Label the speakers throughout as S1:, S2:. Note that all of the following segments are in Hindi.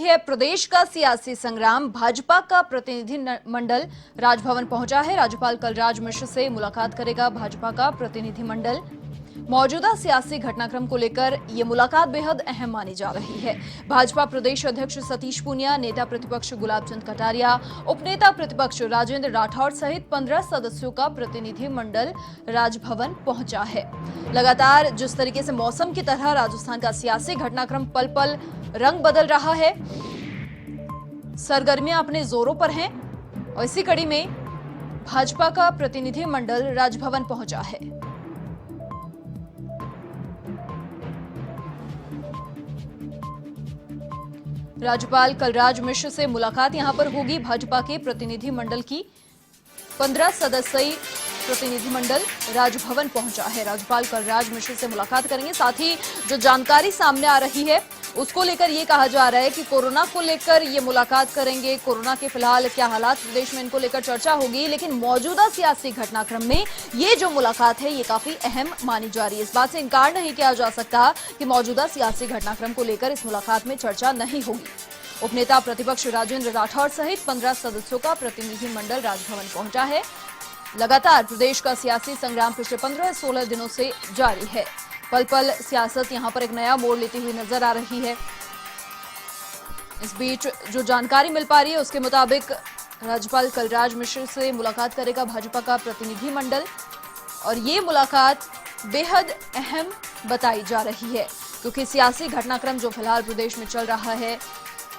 S1: है प्रदेश का सियासी संग्राम। भाजपा का प्रतिनिधि मंडल राजभवन पहुंचा है। राज्यपाल कलराज मिश्र से मुलाकात करेगा भाजपा का प्रतिनिधि मंडल। मौजूदा सियासी घटनाक्रम को लेकर यह मुलाकात बेहद अहम मानी जा रही है। भाजपा प्रदेश अध्यक्ष सतीश पूनिया, नेता प्रतिपक्ष गुलाब चंद कटारिया, उपनेता प्रतिपक्ष राजेंद्र राठौड़ सहित 15 सदस्यों का प्रतिनिधि मंडल राजभवन पहुंचा है। लगातार जिस तरीके से मौसम की तरह राजस्थान का सियासी घटनाक्रम पल पल रंग बदल रहा है, सरगर्मियां अपने जोरों पर हैं और इसी कड़ी में भाजपा का प्रतिनिधि मंडल राजभवन पहुंचा है। राज्यपाल कलराज मिश्र से मुलाकात यहां पर होगी। भाजपा के प्रतिनिधि मंडल की 15 सदस्यीय प्रतिनिधि मंडल राजभवन पहुंचा है। राज्यपाल कलराज मिश्र से मुलाकात करेंगे। साथ ही जो जानकारी सामने आ रही है उसको लेकर ये कहा जा रहा है कि कोरोना को लेकर ये मुलाकात करेंगे। कोरोना के फिलहाल क्या हालात प्रदेश में, इनको लेकर चर्चा होगी, लेकिन मौजूदा सियासी घटनाक्रम में ये जो मुलाकात है ये काफी अहम मानी जा रही है। इस बात से इनकार नहीं किया जा सकता कि मौजूदा सियासी घटनाक्रम को लेकर इस मुलाकात में चर्चा नहीं होगी। उपनेता प्रतिपक्ष राजेंद्र राठौड़ सहित 15 सदस्यों का प्रतिनिधि मंडल राजभवन पहुंचा है। लगातार प्रदेश का सियासी संग्राम पिछले 15-16 दिनों से जारी है। पल पल सियासत यहां पर एक नया मोड़ लेती हुई नजर आ रही है। इस बीच जो जानकारी मिल पा रही है उसके मुताबिक राज्यपाल कलराज मिश्र से मुलाकात करेगा भाजपा का प्रतिनिधि मंडल और ये मुलाकात बेहद अहम बताई जा रही है क्योंकि सियासी घटनाक्रम जो फिलहाल प्रदेश में चल रहा है,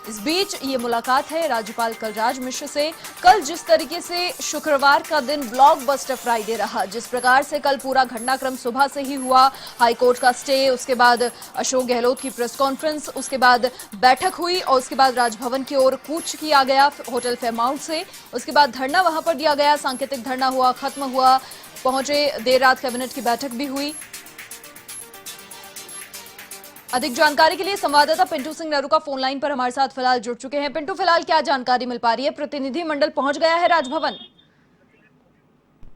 S1: इस बीच ये मुलाकात है राज्यपाल कलराज मिश्र से। कल जिस तरीके से शुक्रवार का दिन ब्लॉकबस्टर फ्राइडे रहा, जिस प्रकार से कल पूरा घटनाक्रम सुबह से ही हुआ, हाईकोर्ट का स्टे, उसके बाद अशोक गहलोत की प्रेस कॉन्फ्रेंस, उसके बाद बैठक हुई और उसके बाद राजभवन की ओर कूच किया गया होटल फेयरमाउंट से। उसके बाद धरना वहां पर दिया गया, सांकेतिक धरना हुआ, खत्म हुआ, पहुंचे, देर रात कैबिनेट की बैठक भी हुई। अधिक जानकारी के लिए संवाददाता पिंटू सिंह नरू का फोन लाइन पर हमारे साथ फिलहाल जुड़ चुके हैं। पिंटू, फिलहाल क्या जानकारी मिल पा रही है? प्रतिनिधि मंडल पहुंच गया है राजभवन?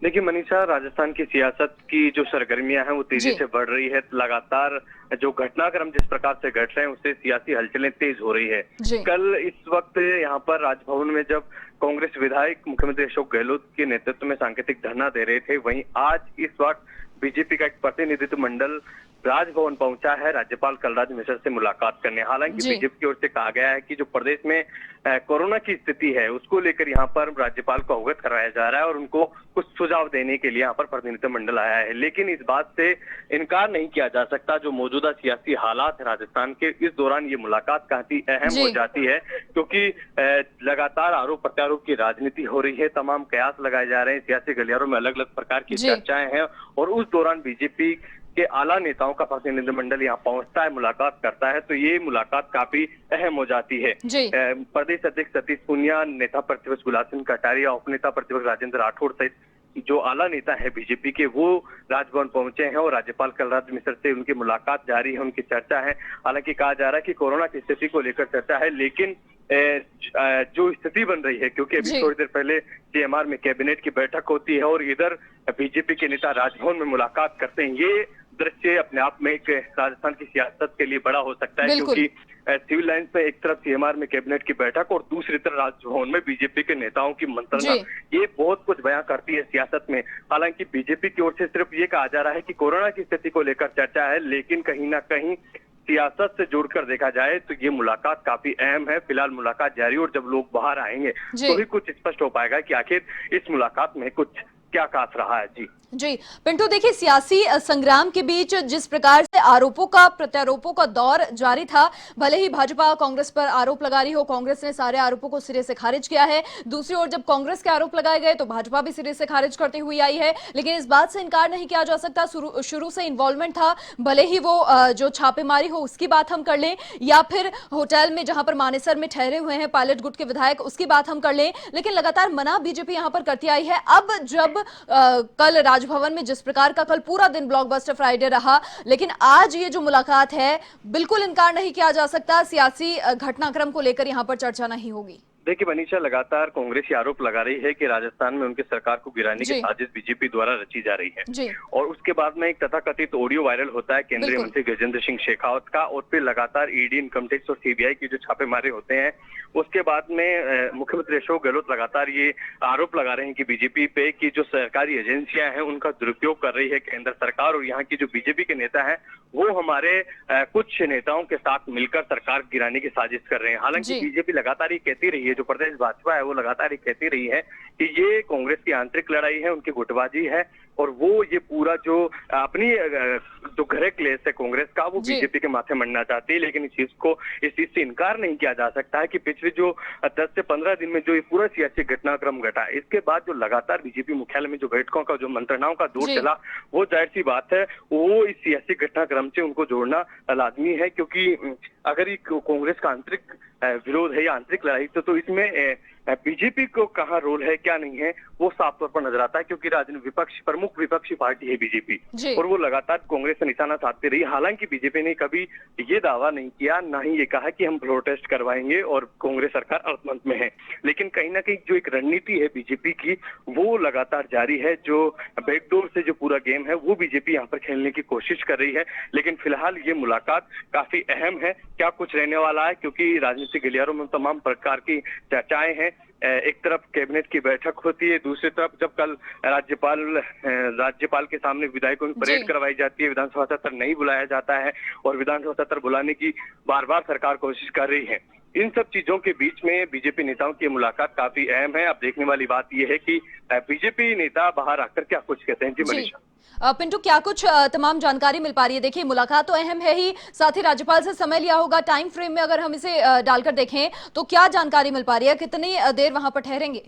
S2: देखिए मनीषा, राजस्थान की सियासत की जो सरगर्मियां हैं वो तेजी से बढ़ रही है। लगातार जो घटनाक्रम जिस प्रकार से घट रहे हैं उससे सियासी हलचलें तेज हो रही है। कल इस वक्त यहाँ पर राजभवन में जब कांग्रेस विधायक मुख्यमंत्री अशोक गहलोत के नेतृत्व में सांकेतिक धरना दे रहे थे, वहीं आज इस वक्त बीजेपी का एक प्रतिनिधित्व मंडल राजभवन पहुंचा है राज्यपाल कलराज मिश्र से मुलाकात करने। हालांकि बीजेपी की ओर से कहा गया है कि जो प्रदेश में कोरोना की स्थिति है उसको लेकर यहाँ पर राज्यपाल को अवगत कराया जा रहा है और उनको कुछ सुझाव देने के लिए यहाँ पर प्रतिनिधित्व मंडल आया है। लेकिन इस बात से इनकार नहीं किया जा सकता, जो मौजूदा सियासी हालात है राजस्थान के, इस दौरान ये मुलाकात काफी अहम हो जाती है क्योंकि लगातार आरोप प्रत्यारोप की राजनीति हो रही है। तमाम कयास लगाए जा रहे हैं, सियासी गलियारों में अलग अलग प्रकार की चर्चाएं हैं और उस दौरान बीजेपी के आला नेताओं का प्रतिनिधिमंडल यहाँ पहुंचता है, मुलाकात करता है, तो ये मुलाकात काफी अहम हो जाती है। प्रदेश अध्यक्ष सतीश पूनिया, नेता प्रतिपक्ष गुलाब चंद कटारिया, उपनेता प्रतिपक्ष राजेंद्र राठौड़ सहित जो आला नेता है बीजेपी के, वो राजभवन पहुंचे हैं और राज्यपाल कलराज मिश्र से उनकी मुलाकात जारी है, उनकी चर्चा है। हालांकि कहा जा रहा है कि कोरोना की स्थिति को लेकर चर्चा है, लेकिन जो स्थिति बन रही है, क्योंकि अभी थोड़ी देर पहले सीएमआर में कैबिनेट की बैठक होती है और इधर बीजेपी के नेता राजभवन में मुलाकात करते हैं, ये दृश्य अपने आप में एक राजस्थान की सियासत के लिए बड़ा हो सकता है क्योंकि सिविल लाइन पे एक तरफ सीएमआर में कैबिनेट की बैठक और दूसरी तरफ राजभवन में बीजेपी के नेताओं की मंत्रणा, ये बहुत कुछ बयां करती है सियासत में। हालांकि बीजेपी की ओर से सिर्फ ये कहा जा रहा है कि कोरोना की स्थिति को लेकर चर्चा है, लेकिन कहीं ना कहीं सियासत से जोड़कर देखा जाए तो ये मुलाकात काफी अहम है। फिलहाल मुलाकात जारी और जब लोग बाहर आएंगे तो ही कुछ स्पष्ट हो पाएगा कि आखिर इस मुलाकात में कुछ क्या खास रहा है।
S1: जी पिंटू, देखिए सियासी संग्राम के बीच जिस प्रकार से आरोपों का प्रत्यारोपों का दौर जारी था, भले ही भाजपा कांग्रेस पर आरोप लगा रही हो, कांग्रेस ने सारे आरोपों को सिरे से खारिज किया है। दूसरी ओर जब कांग्रेस के आरोप लगाए गए तो भाजपा भी सिरे से खारिज करती हुई आई है। लेकिन इस बात से इनकार नहीं किया जा सकता, शुरू से इन्वॉल्वमेंट था, भले ही वो जो छापेमारी हो उसकी बात हम कर लें या फिर होटल में जहां पर मानेसर में ठहरे हुए हैं पायलट गुट के विधायक उसकी बात हम कर लें, लेकिन लगातार मना बीजेपी यहां पर करती आई है। अब जब कल राजभवन में जिस प्रकार का कल पूरा दिन ब्लॉकबस्टर फ्राइडे रहा, लेकिन आज ये जो मुलाकात है बिल्कुल इनकार नहीं किया जा सकता, सियासी घटनाक्रम को लेकर यहां पर चर्चा नहीं होगी।
S2: देखिए मनीषा, लगातार कांग्रेस ये आरोप लगा रही है कि राजस्थान में उनकी सरकार को गिराने की साजिश बीजेपी द्वारा रची जा रही है। और उसके बाद में एक तथाकथित ऑडियो वायरल होता है केंद्रीय मंत्री गजेंद्र सिंह शेखावत का, और फिर लगातार ईडी, इनकम टैक्स और सीबीआई की जो छापेमारी होते हैं, उसके बाद में मुख्यमंत्री अशोक गहलोत लगातार ये आरोप लगा रहे हैं कि बीजेपी पे की जो सरकारी एजेंसियां हैं उनका दुरुपयोग कर रही है केंद्र सरकार, और यहाँ की जो बीजेपी के नेता हैं वो हमारे कुछ नेताओं के साथ मिलकर सरकार गिराने की साजिश कर रहे हैं। हालांकि बीजेपी लगातार ये कहती रही है, जो प्रदेश भाजपा है वो लगातार ये कहती रही है कि ये कांग्रेस की आंतरिक लड़ाई है, उनकी गुटबाजी है, और वो ये पूरा जो अपनी जो घरे क्लेश है कांग्रेस का वो बीजेपी के माथे मढ़ना चाहती है। लेकिन इस चीज से इनकार नहीं किया जा सकता है कि पिछले जो 10 से 15 दिन में जो ये पूरा सियासी घटनाक्रम घटा, इसके बाद जो लगातार बीजेपी मुख्यालय में जो बैठकों का जो मंत्रणाओं का दौर चला, वो जाहिर सी बात है वो इस सियासी घटनाक्रम से उनको जोड़ना लाजमी है, क्योंकि अगर ये कांग्रेस का आंतरिक विरोध है या आंतरिक लड़ाई तो इसमें बीजेपी को कहाँ रोल है क्या नहीं है वो साफ तौर पर नजर आता है, क्योंकि प्रमुख विपक्षी पार्टी है बीजेपी, और वो लगातार कांग्रेस से निशाना साधती रही। हालांकि बीजेपी ने कभी ये दावा नहीं किया, ना ही ये कहा कि हम प्रोटेस्ट करवाएंगे और कांग्रेस सरकार अल्पमत में है, लेकिन कहीं ना कहीं जो एक रणनीति है बीजेपी की वो लगातार जारी है। जो बैकडोर से जो पूरा गेम है वो बीजेपी यहाँ पर खेलने की कोशिश कर रही है। लेकिन फिलहाल ये मुलाकात काफी अहम है, क्या कुछ रहने वाला है, क्योंकि राजनीतिक गलियारों में तमाम प्रकार की चर्चाएं हैं। एक तरफ कैबिनेट की बैठक होती है, दूसरी तरफ जब कल राज्यपाल के सामने विधायकों की परेड करवाई जाती है, विधानसभा सत्र नहीं बुलाया जाता है, और विधानसभा सत्र बुलाने की बार बार सरकार कोशिश कर रही है। इन सब चीजों के बीच में बीजेपी नेताओं की मुलाकात काफी अहम है। अब देखने वाली बात यह है कि बीजेपी नेता बाहर आकर क्या कुछ कहते हैं। जी मनीषा।
S1: पिंटू, क्या कुछ तमाम जानकारी मिल पा रही है? देखिए, मुलाकात तो अहम है ही, साथ ही राज्यपाल से समय लिया होगा। टाइम फ्रेम में अगर हम इसे डालकर देखें तो क्या जानकारी मिल पा रही है, कितनी देर वहां पर ठहरेंगे?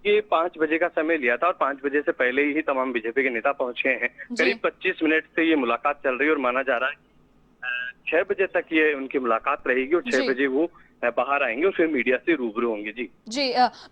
S2: ये 5 बजे का समय लिया था और 5 बजे से पहले ही तमाम बीजेपी के नेता पहुंचे हैं। करीब 25 मिनट से ये मुलाकात चल रही है और माना जा रहा है 6 बजे तक ये उनकी मुलाकात रहेगी, और 6 बजे वो बाहर आएंगे और फिर मीडिया से रूबरू होंगे। जी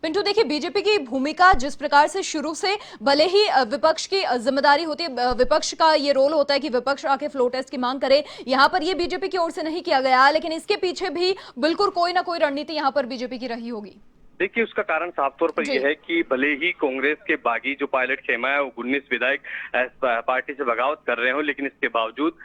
S1: पिंटू, देखिए बीजेपी की भूमिका जिस प्रकार से शुरू से, भले ही विपक्ष की जिम्मेदारी होती है, विपक्ष का ये रोल होता है कि विपक्ष आके फ्लो टेस्ट की मांग करे, यहाँ पर ये बीजेपी की ओर से नहीं किया गया, लेकिन इसके पीछे भी बिल्कुल कोई ना कोई रणनीति यहाँ पर बीजेपी की रही होगी।
S2: देखिए, उसका कारण साफ तौर पर यह है कि भले ही कांग्रेस के बागी जो पायलट खेमा है वो 19 विधायक पार्टी से बगावत कर रहे हो, लेकिन इसके बावजूद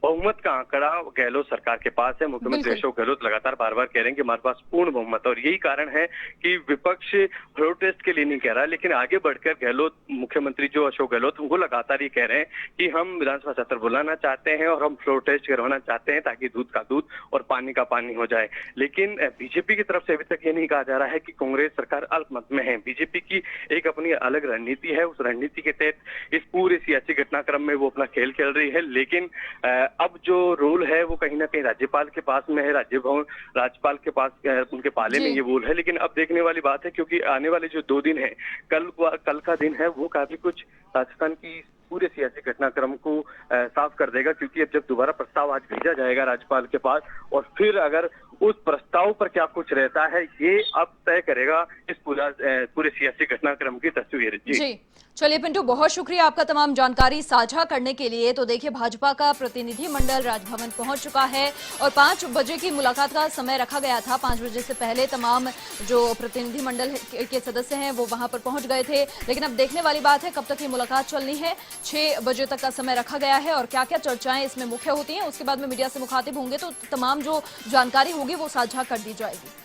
S2: बहुमत का आंकड़ा गहलोत सरकार के पास है। मुख्यमंत्री अशोक गहलोत लगातार बार बार कह रहे हैं कि हमारे पास पूर्ण बहुमत, और यही कारण है कि विपक्ष फ्लोर टेस्ट के लिए नहीं कह रहा है, लेकिन आगे बढ़कर गहलोत, मुख्यमंत्री जो अशोक गहलोत, वो लगातार ये कह रहे हैं कि हम विधानसभा सत्र बुलाना चाहते हैं और हम फ्लोर टेस्ट करवाना चाहते हैं ताकि दूध का दूध और पानी का पानी हो जाए। लेकिन बीजेपी की तरफ से अभी तक ये नहीं कहा जा रहा है कि कांग्रेस सरकार अल्पमत में है। बीजेपी की एक अपनी अलग रणनीति है, उस रणनीति के तहत इस पूरे सियासी घटनाक्रम में वो अपना खेल खेल रही है। लेकिन अब जो रोल है वो कहीं ना कहीं राज्यपाल के पास में है, राज्यपाल के पास उनके पाले में ये रोल है। लेकिन अब देखने वाली बात है, क्योंकि आने वाले जो 2 दिन है, कल का दिन है, वो काफी कुछ राजस्थान की पूरे सियासी घटनाक्रम को साफ कर देगा, क्योंकि अब जब दोबारा प्रस्ताव आज भेजा जाएगा राज्यपाल के पास, और फिर अगर उस प्रस्ताव पर क्या कुछ रहता है ये अब तय करेगा इस पूरे सियासी घटनाक्रम की तस्वीर। जी
S1: चलिए पिंटू, बहुत शुक्रिया आपका तमाम जानकारी साझा करने के लिए। तो देखिए, भाजपा का प्रतिनिधि मंडल राजभवन पहुंच चुका है और 5 बजे की मुलाकात का समय रखा गया था। 5 बजे से पहले तमाम जो प्रतिनिधि मंडल के सदस्य हैं वो वहां पर पहुंच गए थे, लेकिन अब देखने वाली बात है कब तक ये मुलाकात चलनी है। 6 बजे तक का समय रखा गया है और क्या क्या चर्चाएं इसमें मुख्य होती हैं, उसके बाद में मीडिया से मुखातिब होंगे तो तमाम जो जानकारी होगी वो साझा कर दी जाएगी।